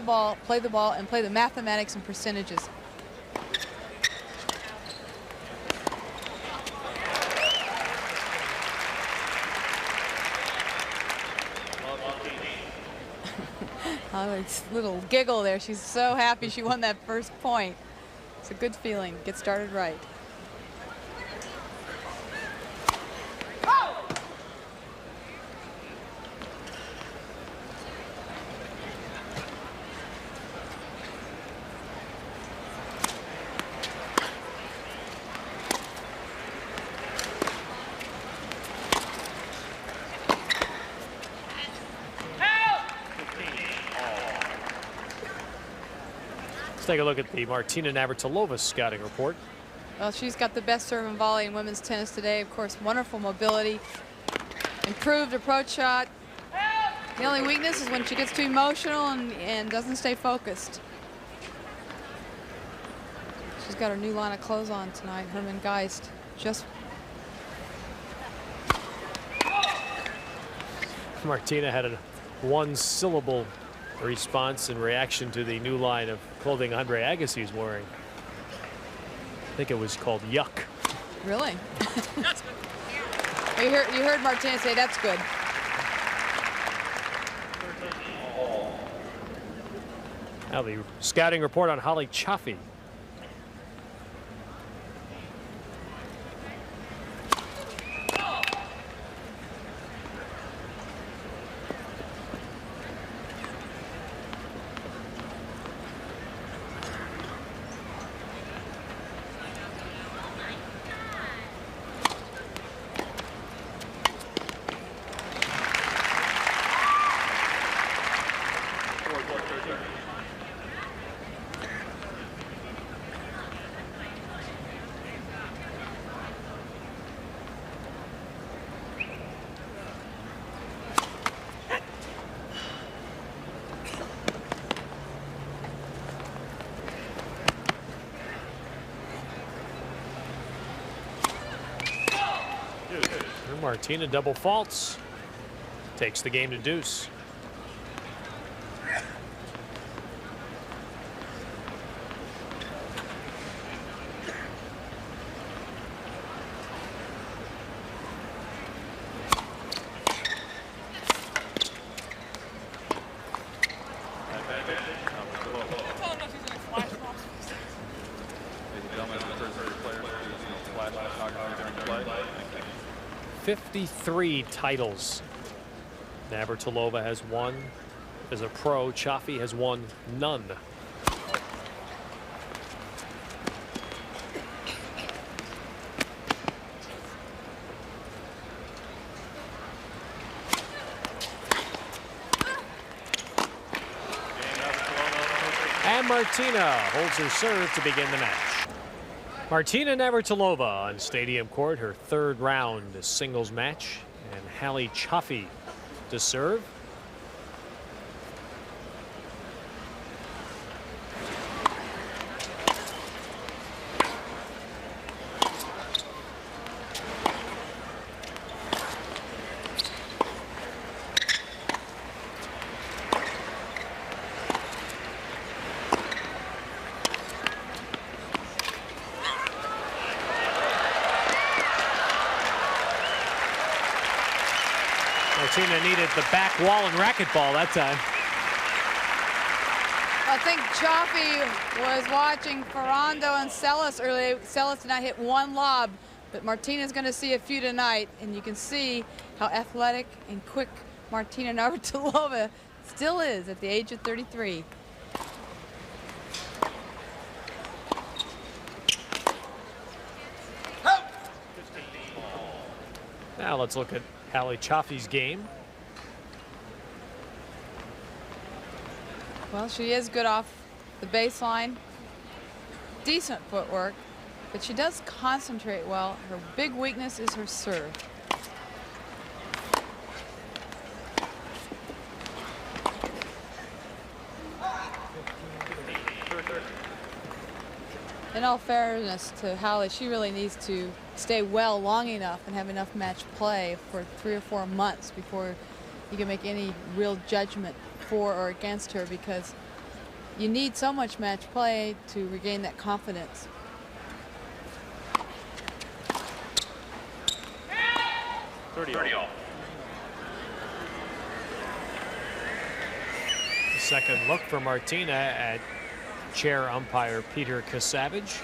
ball, and play the mathematics and percentages. Holly's little giggle there. She's so happy she won that first point. It's a good feeling. Get started right. Take a look at the Martina Navratilova scouting report. Well, she's got the best serve and volley in women's tennis today. Of course, wonderful mobility, improved approach shot. The only weakness is when she gets too emotional and doesn't stay focused. She's got her new line of clothes on tonight, Herman Geist. Just Martina had a one-syllable response in reaction to the new line of clothing Andre Agassi is wearing. I think it was called Yuck. Really? That's good. You heard Martina say that's good. Now the scouting report on Halle Cioffi. Martina double faults, takes the game to deuce. '53 titles. Navratilova has won. As a pro, Cioffi has won none. And Martina holds her serve to begin the match. Martina Navratilova on Stadium Court, her third round singles match, and Halle Cioffi to serve. Martina needed the back wall and racquetball that time. I think Cioffi was watching Ferrando and Celis earlier. Celis did not hit one lob, but Martina's going to see a few tonight, and you can see how athletic and quick Martina Navratilova still is at the age of 33. Now let's look at Halle Cioffi's game. Well, she is good off the baseline. Decent footwork, but she does concentrate well. Her big weakness is her serve. In all fairness to Halle, she really needs to stay well long enough and have enough match play for 3 or 4 months before you can make any real judgment for or against her, because you need so much match play to regain that confidence. Second look for Martina at chair umpire Peter Kasavage.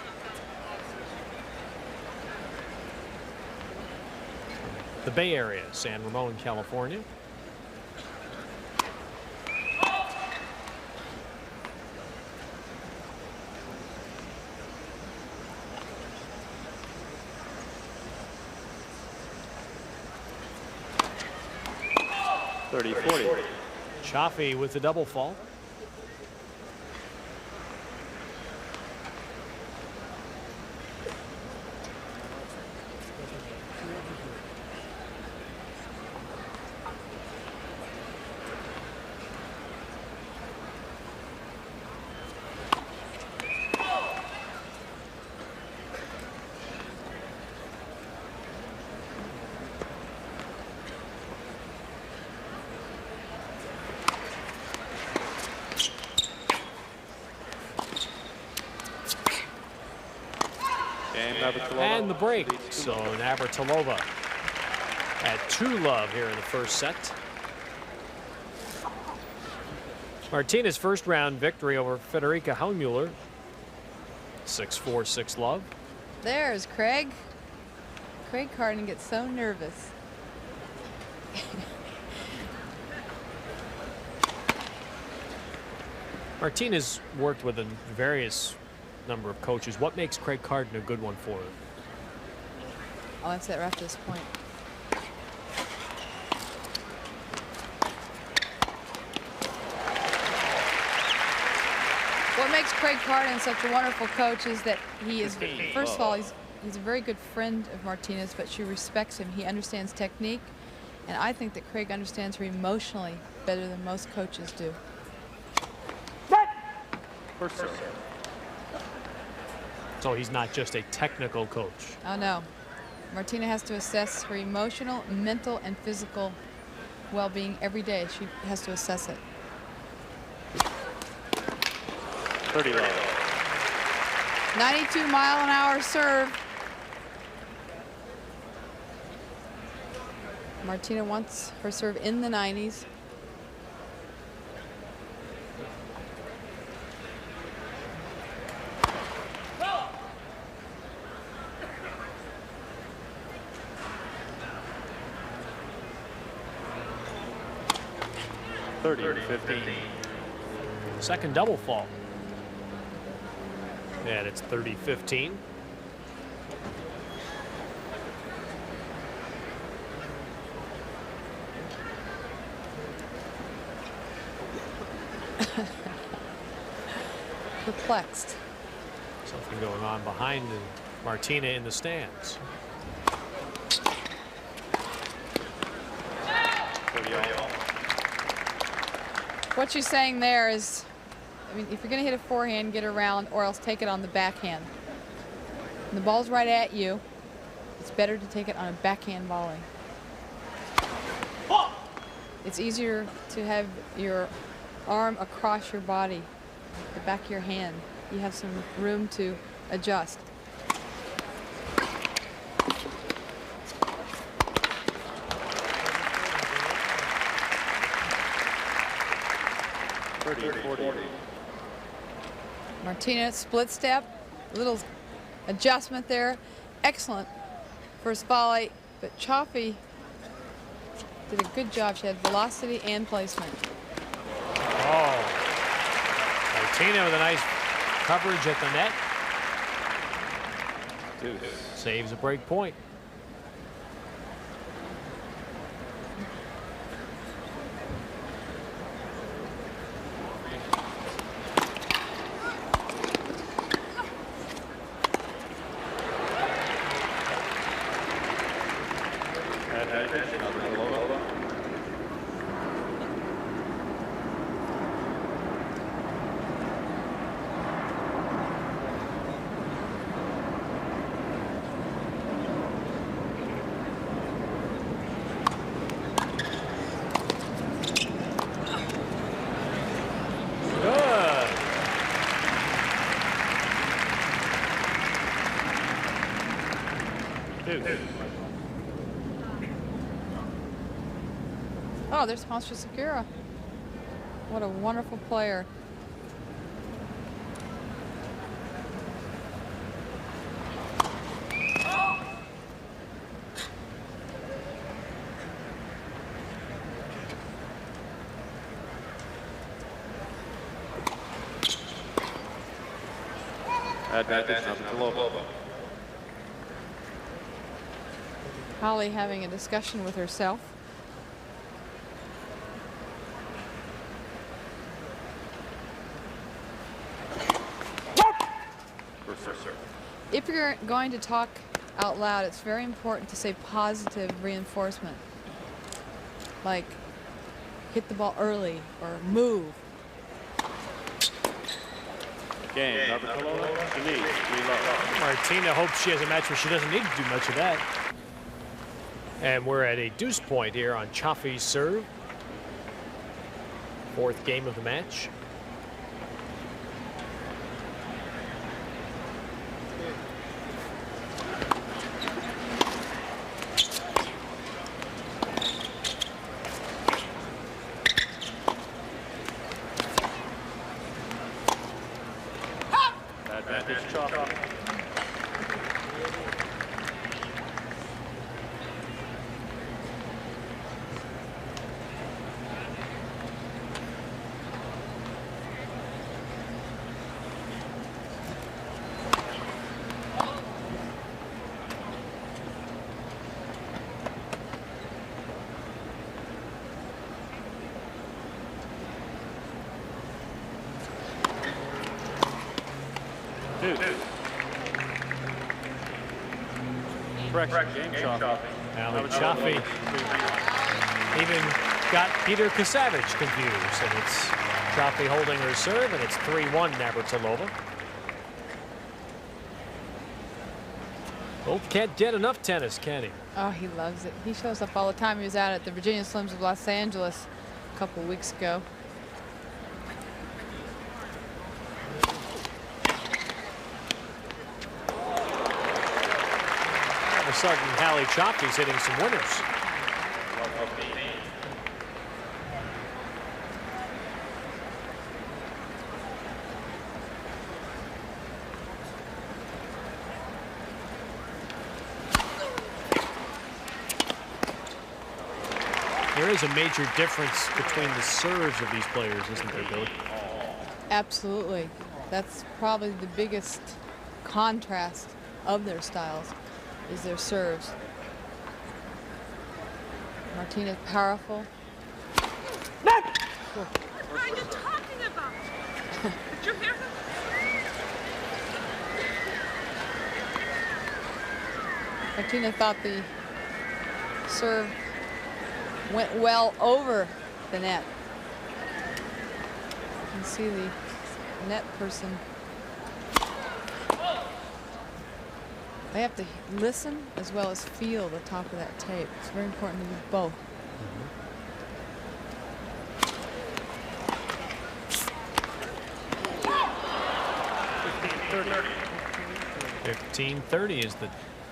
The Bay Area, San Ramon, California. Cioffi with the double fault. And the break. So Navratilova at 2-love here in the first set. Martina's first round victory over Federica Haunmuller. 6-4, 6-love. There's Craig. Craig Carden gets so nervous. Martina's worked with a various number of coaches. What makes Craig Carden a good one for her? I'll answer that right after this point. What makes Craig Carden such a wonderful coach is that he is, first of all, he's a very good friend of Martina's, but she respects him. He understands technique, and I think that Craig understands her emotionally better than most coaches do. First serve. So he's not just a technical coach. Oh, no. Martina has to assess her emotional, mental, and physical well-being every day. She has to assess it. 92-mile-an-hour serve. Martina wants her serve in the 90s. Second double fault. And it's 30-15. Perplexed. Something going on behind Martina in the stands. What she's saying there is, I mean, if you're going to hit a forehand, get around, or else take it on the backhand. When the ball's right at you, it's better to take it on a backhand volley. It's easier to have your arm across your body, the back of your hand. You have some room to adjust. Martina, split step, a little adjustment there. Excellent first volley, but Cioffi did a good job. She had velocity and placement. Oh, Martina with a nice coverage at the net. Saves a break point. Oh, there's Monster Segura. What a wonderful player. Advantage Navratilova. Halle having a discussion with herself. If you're going to talk out loud, it's very important to say positive reinforcement. Like, hit the ball early or move. Game, Navratilova, she needs 3 love. Martina hopes she has a match where she doesn't need to do much of that. And we're at a deuce point here on Cioffi's serve. 4th game of the match. Advantage Cioffi. Correction, game Cioffi. Halle Cioffi even got Peter Kasavage confused, and it's Cioffi holding her serve, and it's 3-1 Navratilova. Both can't get enough tennis, can he? Oh, he loves it. He shows up all the time. He was out at the Virginia Slims of Los Angeles a couple of weeks ago. All of a sudden, Halle Cioffi's hitting some winners. There is a major difference between the serves of these players, isn't there, Billy? Absolutely. That's probably the biggest contrast of their styles, is their serves. Martina's powerful. What are you talking about? Did you hear him? Martina thought the serve went well over the net. You can see the net person. They have to listen as well as feel the top of that tape. It's very important to do both. 15-30 as the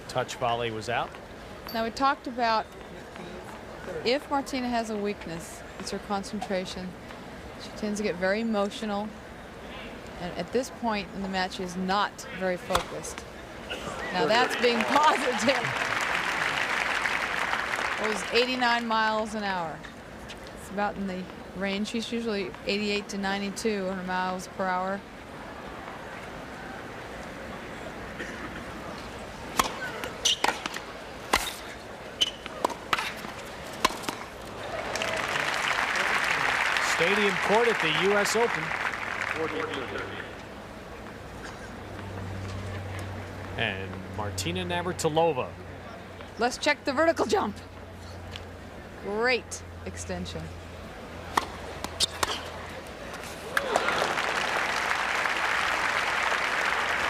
touch volley was out. Now, we talked about if Martina has a weakness, it's her concentration. She tends to get very emotional. And at this point in the match, she is not very focused. Now, that's being positive. It was 89 miles an hour. It's about in the range. She's usually 88 to 92 on her miles per hour. Stadium court at the U.S. Open. And Martina Navratilova. Let's check the vertical jump. Great extension.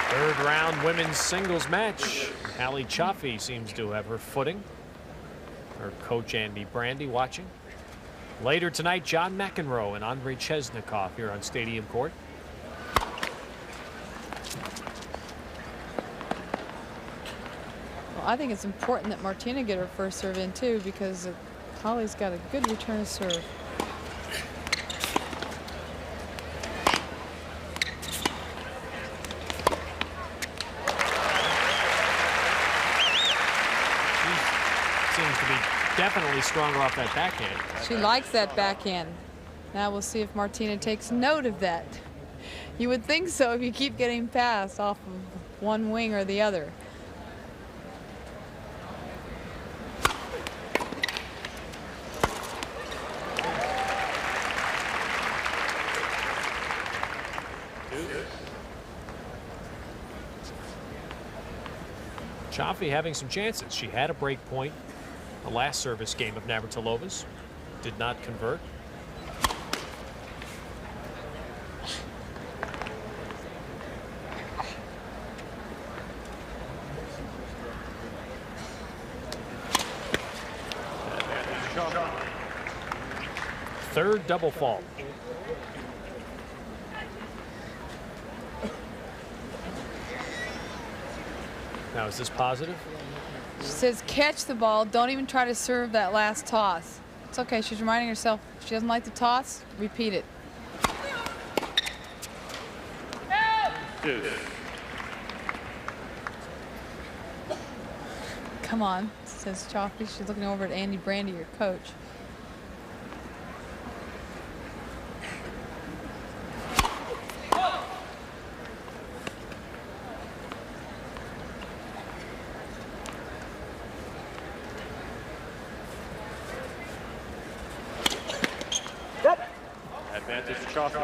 Third round women's singles match. Halle Cioffi seems to have her footing. Her coach Andy Brandy watching. Later tonight, John McEnroe and Andrei Chesnikov here on Stadium Court. Well, I think it's important that Martina get her first serve in too, because Halle's got a good return serve. Seems to be definitely stronger off that backhand. She likes that backhand. Now we'll see if Martina takes note of that. You would think so if you keep getting passed off of one wing or the other. Cioffi having some chances. She had a break point the last service game of Navratilova's. Did not convert. Third double fault. Now, is this positive? She says catch the ball. Don't even try to serve that last toss. It's okay. She's reminding herself if she doesn't like the toss, repeat it. Come on, says Cioffi. She's looking over at Andy Brandy, your coach. Advantage to Cioffi.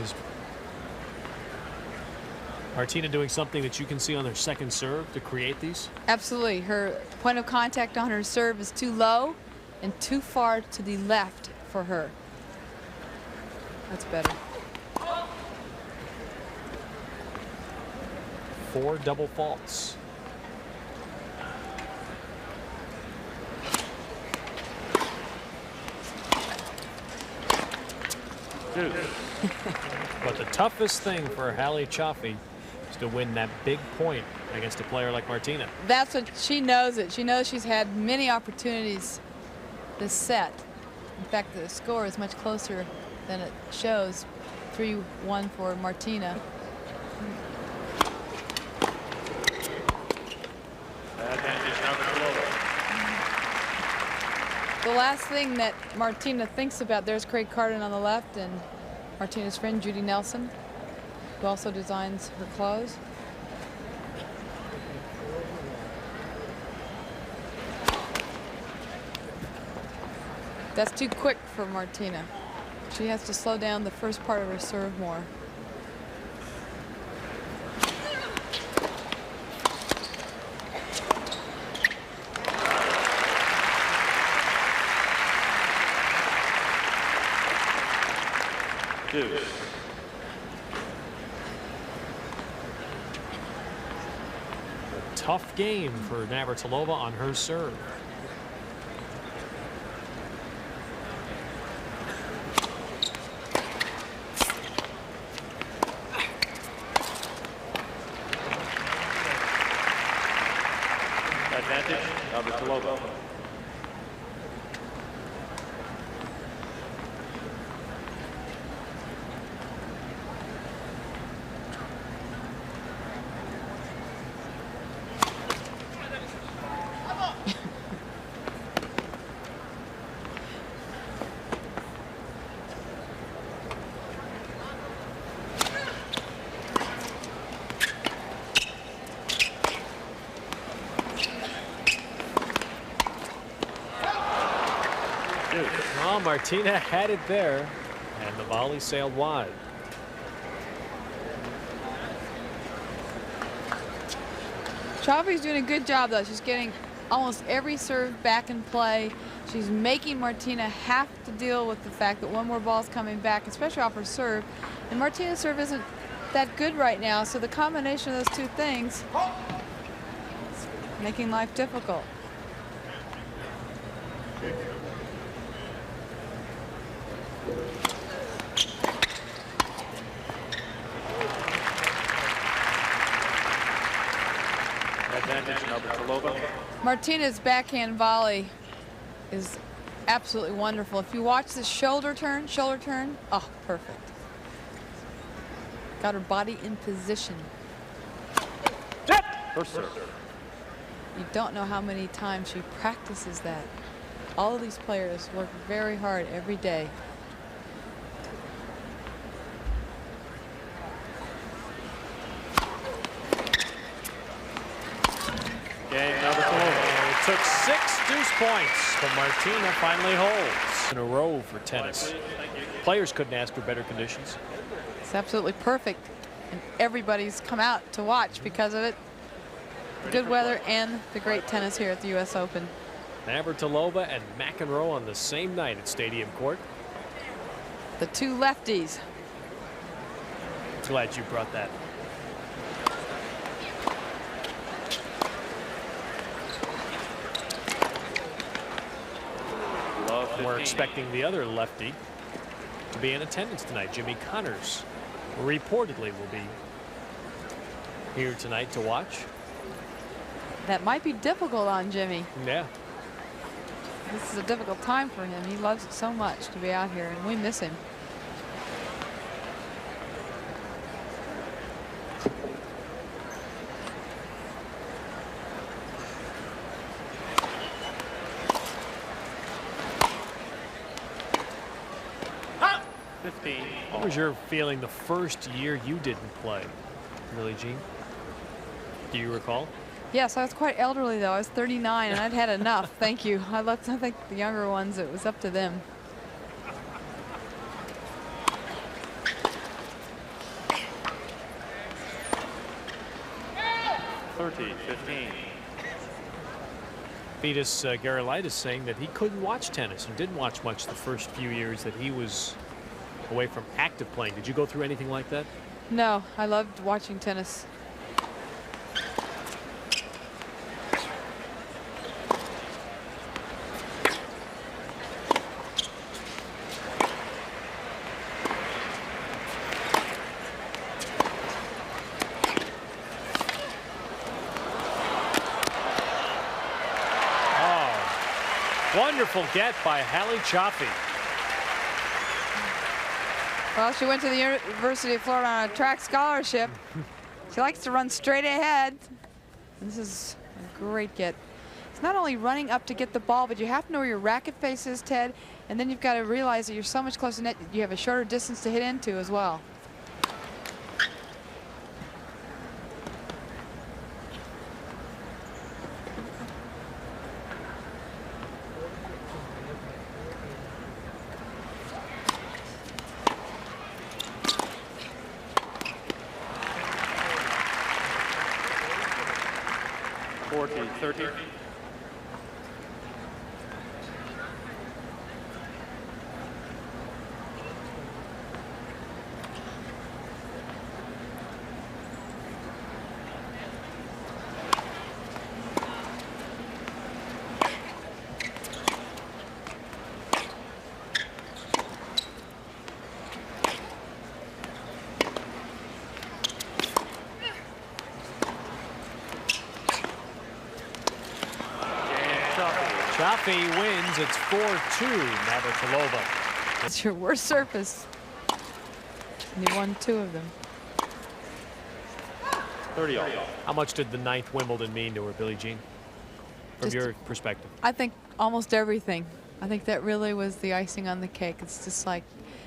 Is Martina doing something that you can see on their second serve to create these? Absolutely. Her point of contact on her serve is too low and too far to the left for her. That's better. 4 double faults. But the toughest thing for Halle Cioffi is to win that big point against a player like Martina. That's what she knows it. She knows she's had many opportunities this set. In fact, the score is much closer than it shows. 3-1 for Martina. The last thing that Martina thinks about, there's Craig Carden on the left and Martina's friend Judy Nelson, who also designs her clothes. That's too quick for Martina. She has to slow down the first part of her serve more. Tough game for Navratilova on her serve. Advantage, Navratilova. Well, Martina had it there, and the volley sailed wide. Cioffi's doing a good job, though. She's getting almost every serve back in play. She's making Martina have to deal with the fact that one more ball's coming back, especially off her serve. And Martina's serve isn't that good right now, so the combination of those two things is making life difficult. Navratilova. Martina's backhand volley is absolutely wonderful. If you watch the shoulder turn, oh, perfect. Got her body in position. First serve. You don't know how many times she practices that. All of these players work very hard every day. Game Navratilova. It took 6 deuce points, but Martina finally holds in a row for tennis. Players couldn't ask for better conditions. It's absolutely perfect, and everybody's come out to watch because of it. The good weather and the great tennis here at the U.S. Open. Navratilova and McEnroe on the same night at Stadium Court. The two lefties. Glad you brought that. We're expecting the other lefty to be in attendance tonight. Jimmy Connors reportedly will be here tonight to watch. That might be difficult on Jimmy. Yeah. This is a difficult time for him. He loves it so much to be out here, and we miss him. What was your feeling the first year you didn't play, Billie Jean? Do you recall? Yes, I was quite elderly, though. I was 39, and I'd had enough. Thank you. I think the younger ones, it was up to them. Vitas Gerulaitis saying that he couldn't watch tennis and didn't watch much the first few years that he was away from active playing. Did you go through anything like that? No, I loved watching tennis. Wonderful get by Halle Cioffi. Well, she went to the University of Florida on a track scholarship. She likes to run straight ahead. This is a great get. It's not only running up to get the ball, but you have to know where your racket face is, Ted, and then you've got to realize that you're so much closer to net, you have a shorter distance to hit into as well. Cioffi wins. It's 4-2, Navratilova. It's your worst surface. And you won 2 of them. 30-all. How much did the 9th Wimbledon mean to her, Billie Jean, from your perspective? I think almost everything. I think that really was the icing on the cake. It's just like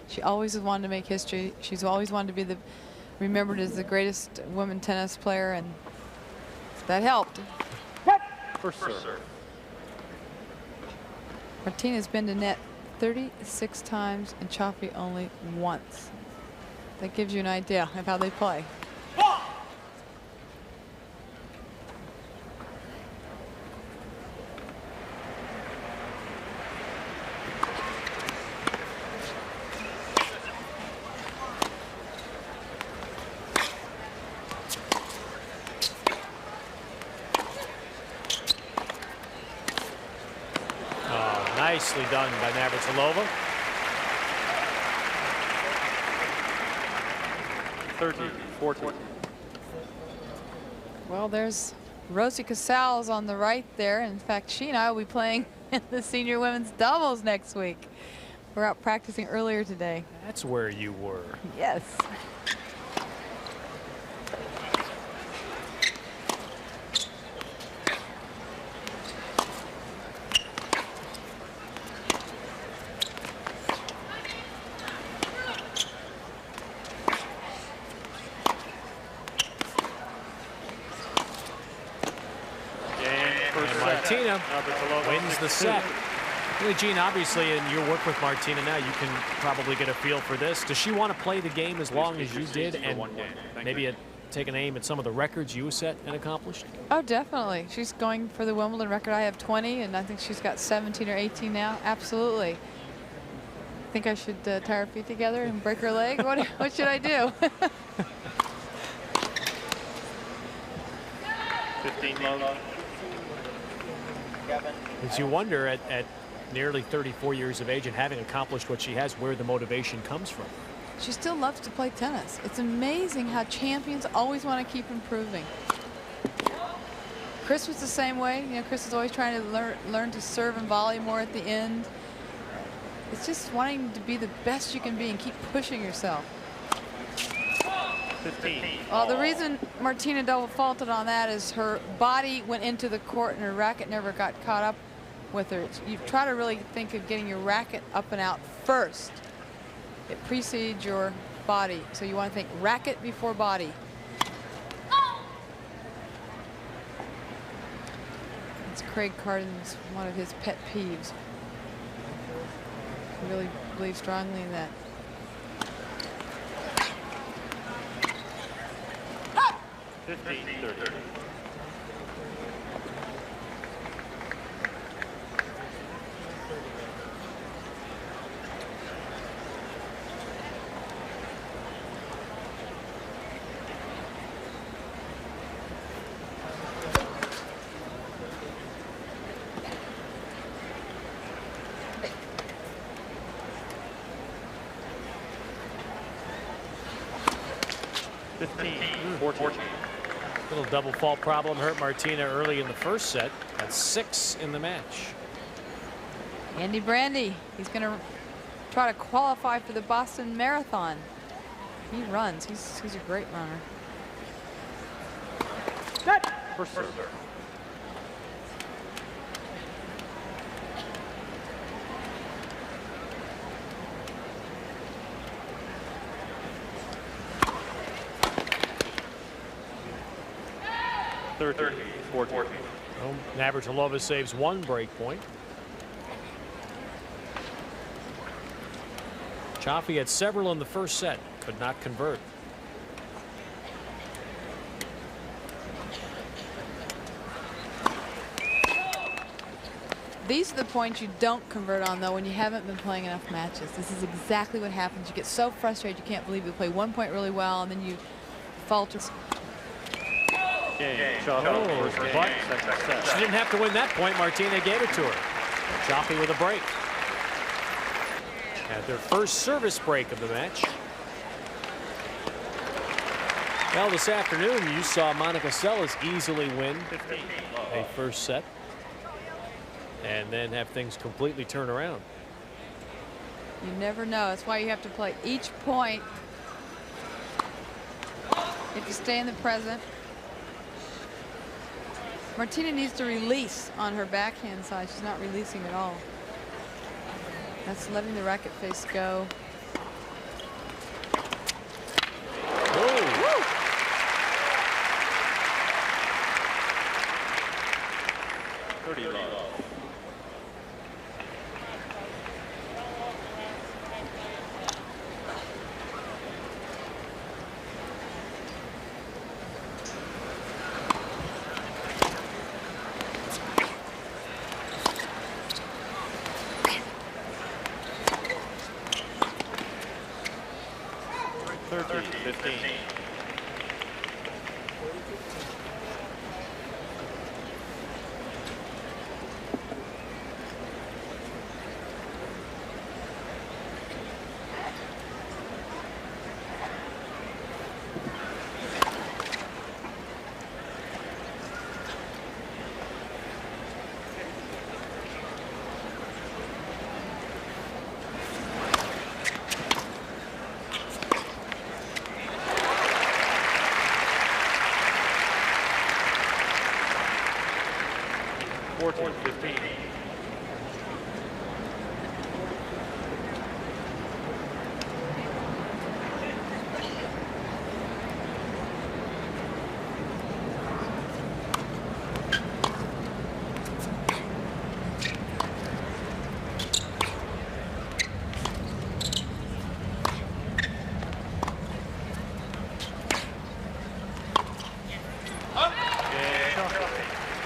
she always wanted to make history. She's always wanted to be remembered as the greatest women tennis player, and that helped. First serve. Martina's been to net 36 times and Cioffi only once. That gives you an idea of how they play. Nicely done by Navratilova. 30-14. Well, there's Rosie Casals on the right there. In fact, she and I will be playing in the senior women's doubles next week. We're out practicing earlier today. That's where you were. Yes. Martina wins the set. Really, Gene, obviously in your work with Martina now, you can probably get a feel for this. Does she want to play the game as long as you did, and maybe take an aim at some of the records you set and accomplished? Oh, definitely. She's going for the Wimbledon record. I have 20, and I think she's got 17 or 18 now. Absolutely. Think I should tie her feet together and break her leg? What should I do? 15 love. As you wonder, at nearly 34 years of age and having accomplished what she has, where the motivation comes from. She still loves to play tennis. It's amazing how champions always want to keep improving. Chris was the same way. You know, Chris is always trying to learn to serve and volley more at the end. It's just wanting to be the best you can be and keep pushing yourself. 15. Well, the reason Martina double faulted on that is her body went into the court and her racket never got caught up with her. You try to really think of getting your racket up and out first. It precedes your body. So you want to think racket before body. It's Craig Carden's one of his pet peeves. He really believes strongly in that. 15-30. Little double fault problem hurt Martina early in the first set. That's 6 in the match. Andy Brandy, he's going to try to qualify for the Boston Marathon. He runs. He's a great runner. First serve. Third, 14. Well, Navratilova saves 1 break point. Cioffi had several in the first set, could not convert. These are the points you don't convert on, though, when you haven't been playing enough matches. This is exactly what happens. You get so frustrated you can't believe you play 1 point really well and then you falter. But she didn't have to win that point. Martina gave it to her. Cioffi with a break. At their first service break of the match. Well, this afternoon you saw Monica Seles easily win a first set and then have things completely turn around. You never know. That's why you have to play each point. You have to stay in the present. Martina needs to release on her backhand side. She's not releasing at all. That's letting the racket face go. Whoa. 30 love. 15.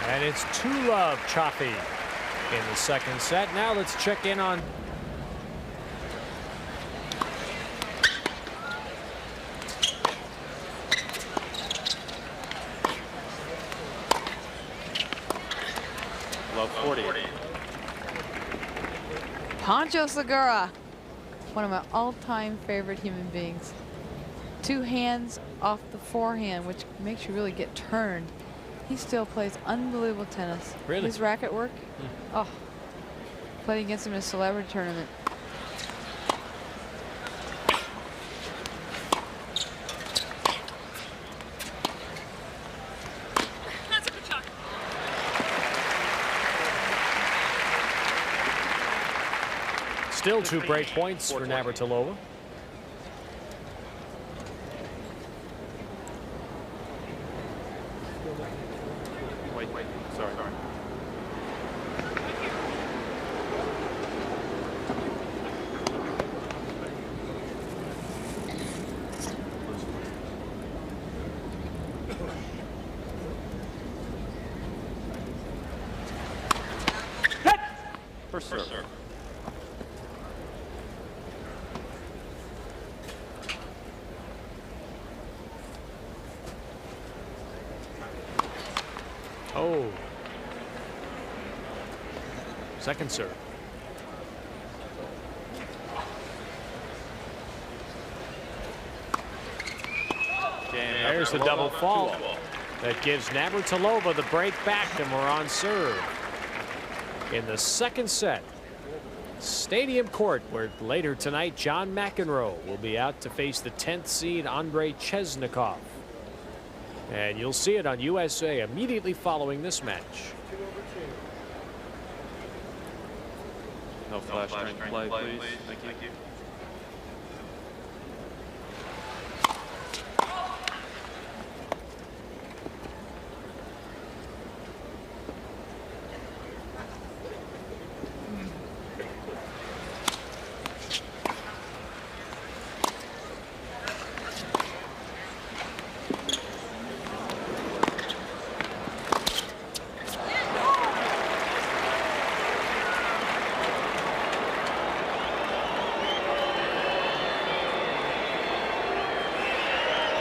And it's 2-love Cioffi in the second set. Now let's check in on Love 40. Pancho Segura, one of my all-time favorite human beings. 2 hands off the forehand, which makes you really get turned. He still plays unbelievable tennis. Really? His racket work. Oh, played against him in a celebrity tournament. That's a good shot. still 2 break points for Navratilova. Wait. Sorry. First serve. Oh. Second serve. There's the double fault that gives Navratilova the break back, and we're on serve in the second set. Stadium Court, where later tonight John McEnroe will be out to face the 10th seed Andrei Chesnikov. And you'll see it on USA immediately following this match. No flash strength play, please. Thank you.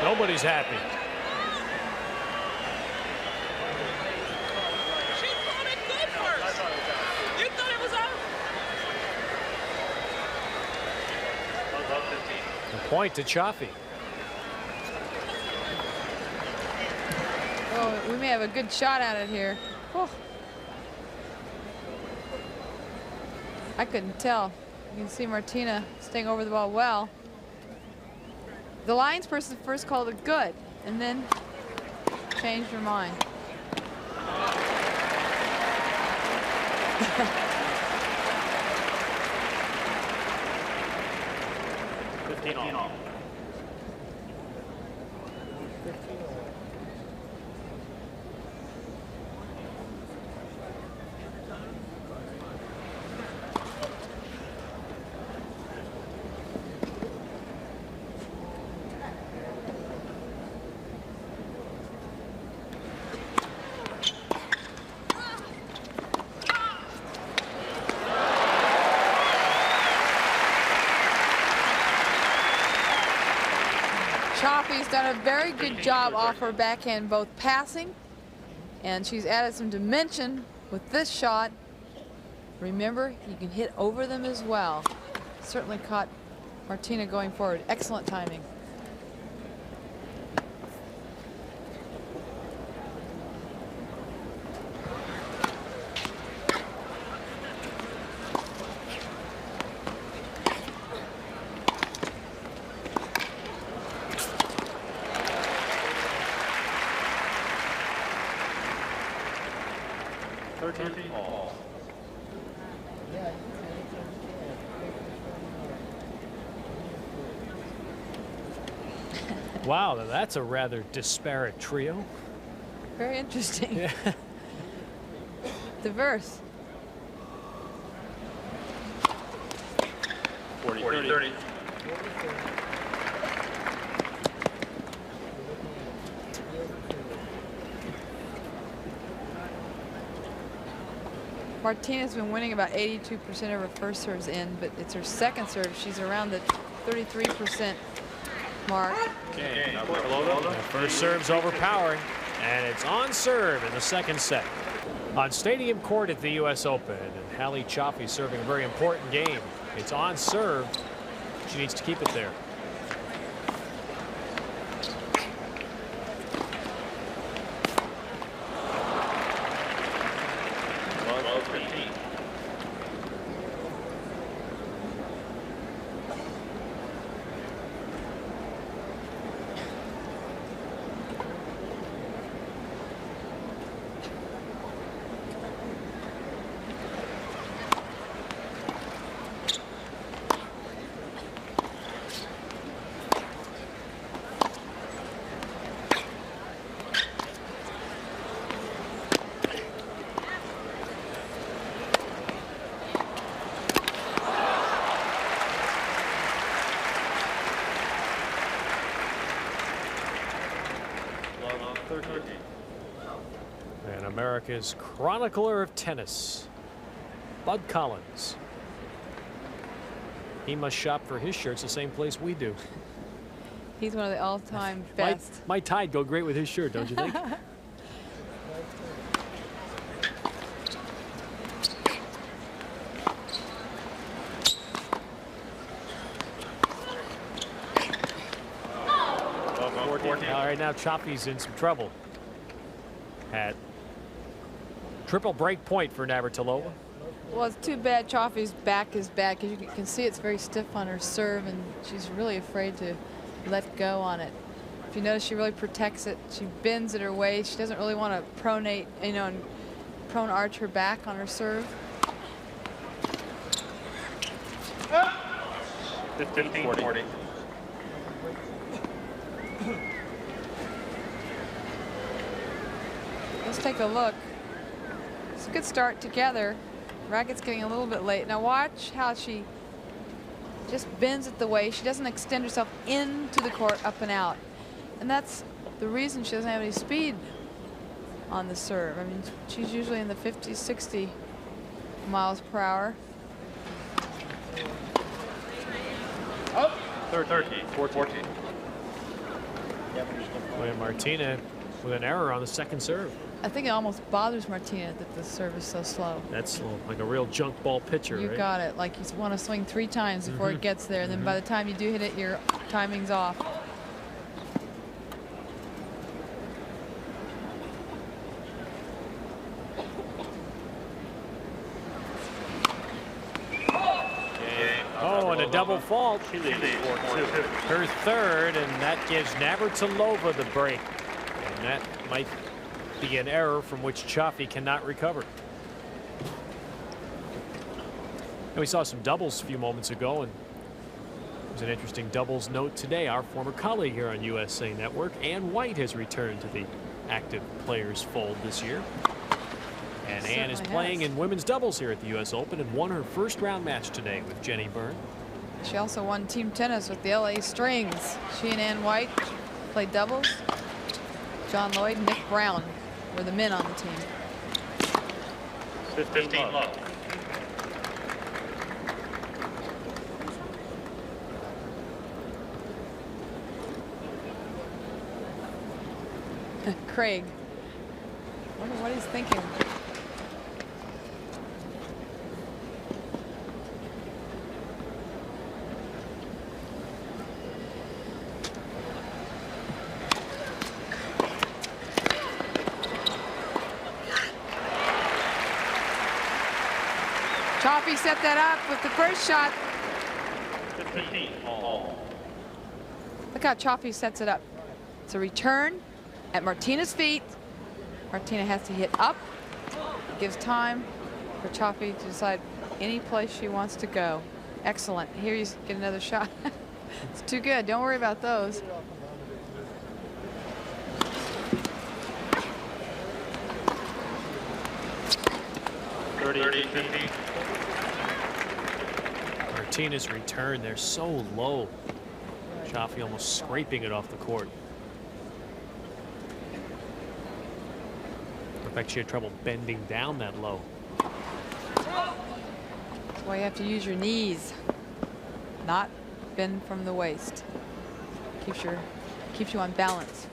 Nobody's happy. She thought it good first. You thought it was out. The point to Cioffi. Oh, we may have a good shot at it here. Oh. I couldn't tell. You can see Martina staying over the ball well. The lines person first called it good and then changed her mind. All. Cioffi's done a very good job off her backhand, both passing, and she's added some dimension with this shot. Remember, you can hit over them as well. Certainly caught Martina going forward. Excellent timing. 13 all. Wow, that's a rather disparate trio. Very interesting. Yeah. Diverse. 40-30. Martina's been winning about 82% of her first serves in, but it's her second serve. She's around the 33% mark. Okay, Navratilova. First serve's overpowering, and it's on serve in the second set. On stadium court at the U.S. Open, and Halle Cioffi serving a very important game. It's on serve. She needs to keep it there. And America's chronicler of tennis, Bud Collins. He must shop for his shirts the same place we do. He's one of the all-time best. My tide go great with his shirt, don't you think? All right, now Cioffi's in some trouble. At triple break point for Navratilova. Well, it's too bad Cioffi's back is bad, because you can see it's very stiff on her serve, and she's really afraid to let go on it. If you notice, she really protects it. She bends at her waist. She doesn't really want to pronate, you know, and prone arch her back on her serve. 15-40. Let's take a look. It's a good start together. Racket's getting a little bit late. Now watch how she just bends at the waist. She doesn't extend herself into the court, up and out. And that's the reason she doesn't have any speed on the serve. I mean, she's usually in the 50, 60 miles per hour. Up. 13, 14. And Martina with an error on the second serve. I think it almost bothers Martina that the serve is so slow. That's like a real junk ball pitcher, You right? got it. Like you want to swing 3 times before it gets there. And then by the time you do hit it, your timing's off. Oh, and a double fault. She leads 4-2. Her third, and that gives Navratilova the break. And that might be an error from which Cioffi cannot recover. And we saw some doubles a few moments ago, and there's an interesting doubles note today. Our former colleague here on USA Network, Ann White, has returned to the active players fold this year. And Ann is playing in women's doubles here at the U.S. Open and won her first round match today with Jenny Byrne. She also won team tennis with the LA Strings. She and Ann White played doubles. John Lloyd and Nick Brown were the men on the team. 15 love. Craig. I wonder what he's thinking. Cioffi set that up with the first shot. 15 all. Look how Cioffi sets it up. It's a return at Martina's feet. Martina has to hit up gives time for Cioffi to decide any place she wants to go. Excellent. Here you get another shot. It's too good. Don't worry about those. Martina's return, they're so low. Cioffi almost scraping it off the court. In fact, she had trouble bending down that low. That's why you have to use your knees, not bend from the waist. Keeps you on balance.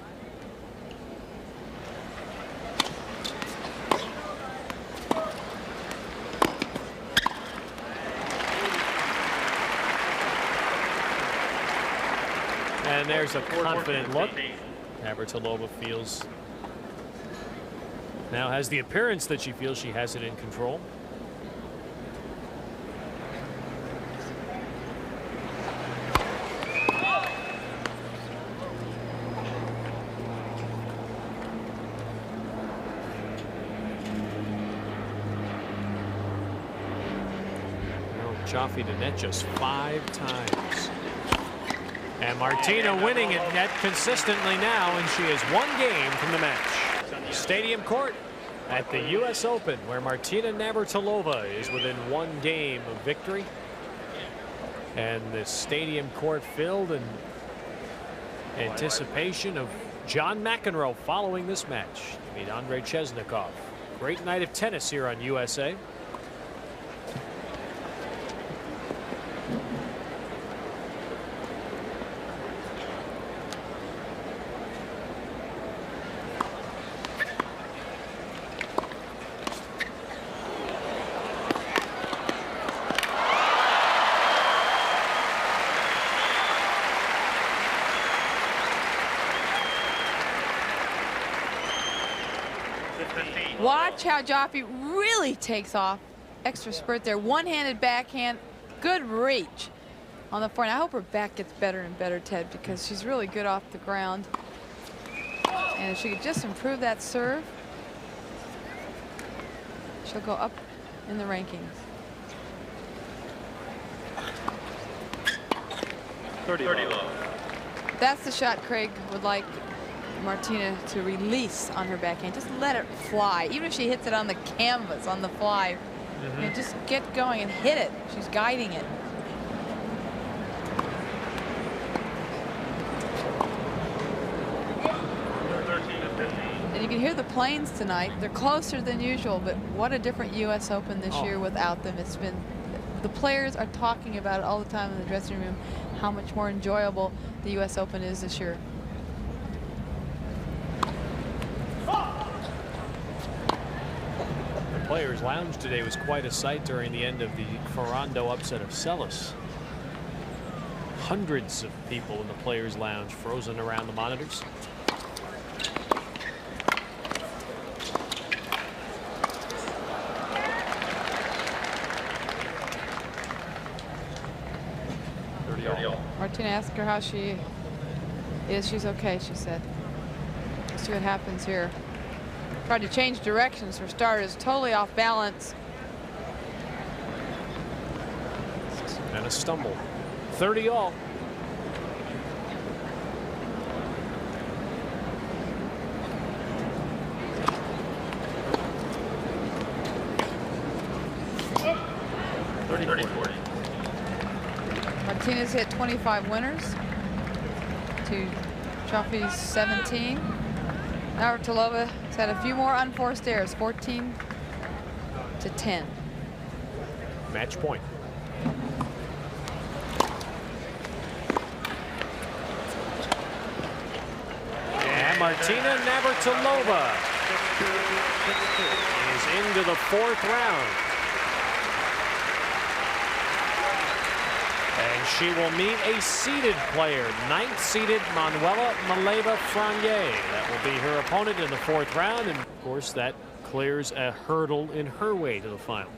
And there's a confident look. Navratilova feels, now has the appearance that she feels she has it in control. Cioffi to net just 5 times. And Martina winning at net consistently now, and she is 1 game from the match. Stadium court at the U.S. Open, where Martina Navratilova is within 1 game of victory. And the stadium court filled in anticipation of John McEnroe following this match to meet Andrei Chesnikov. Great night of tennis here on USA. Watch how Cioffi really takes off. Extra spurt there. One-handed backhand. Good reach on the forehand. I hope her back gets better and better, Ted, because she's really good off the ground. And if she could just improve that serve, she'll go up in the rankings. 30 low. That's the shot Craig would like Martina to release on her backhand. Just let it fly. Even if she hits it on the canvas, on the fly, you know, just get going and hit it. She's guiding it. And you can hear the planes tonight. They're closer than usual, but what a different U.S. Open this year without them. It's been, the players are talking about it all the time in the dressing room, how much more enjoyable the U.S. Open is this year. Players Lounge today was quite a sight during the end of the Ferrando upset of Celis. Hundreds of people in the Players Lounge frozen around the monitors. Martina asked her how she is. She's okay, she said. Let's see what happens here. Tried to change directions for starters, totally off balance. And a stumble. 30 all. Martina's hit 25 winners to Cioffi's 17. Navratilova has had a few more unforced errors, 14 to 10. Match point. And Martina Navratilova is into the 4th round. And she will meet a seeded player, 9th seeded Manuela Maleva-Franier. That will be her opponent in the 4th round. And of course, that clears a hurdle in her way to the final.